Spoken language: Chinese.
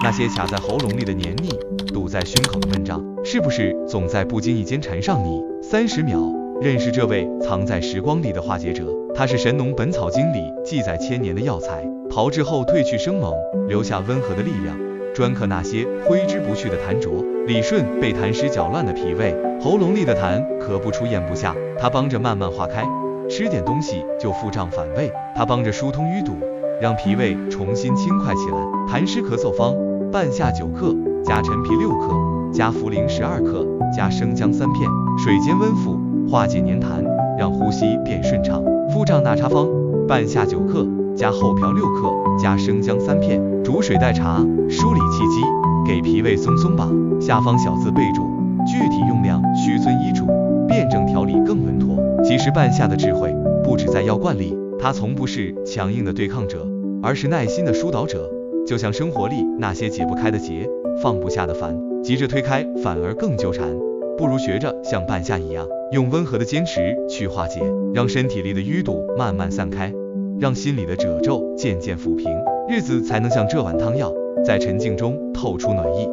那些卡在喉咙里的黏腻，堵在胸口的闷胀，是不是总在不经意间缠上你？30秒，认识这位藏在时光里的化解者，他是《神农本草经》里记载千年的药材，炮制后褪去生猛，留下温和的力量，专克那些挥之不去的痰浊，理顺被痰湿搅乱的脾胃。喉咙里的痰咳不出咽不下，它帮着慢慢化开，吃点东西就腹胀反胃，它帮着疏通淤堵，让脾胃重新轻快起来。痰湿咳嗽方：半夏9克，加陈皮6克，加茯苓12克，加生姜3片，水煎温腹，化解黏痰，让呼吸变顺畅。腹胀纳茶方：半夏9克，加厚朴6克，加生姜3片，煮水代茶，梳理气机，给脾胃松松绑。下方小字备注，具体用量需遵医嘱，辩证调理更稳妥。其实半夏的智慧不止在药罐里，它从不是强硬的对抗者，而是耐心的疏导者。就像生活里那些解不开的结，放不下的烦，急着推开反而更纠缠，不如学着像半夏一样，用温和的坚持去化解，让身体里的淤堵慢慢散开，让心里的褶皱渐渐抚平，日子才能像这碗汤药，在沉静中透出暖意。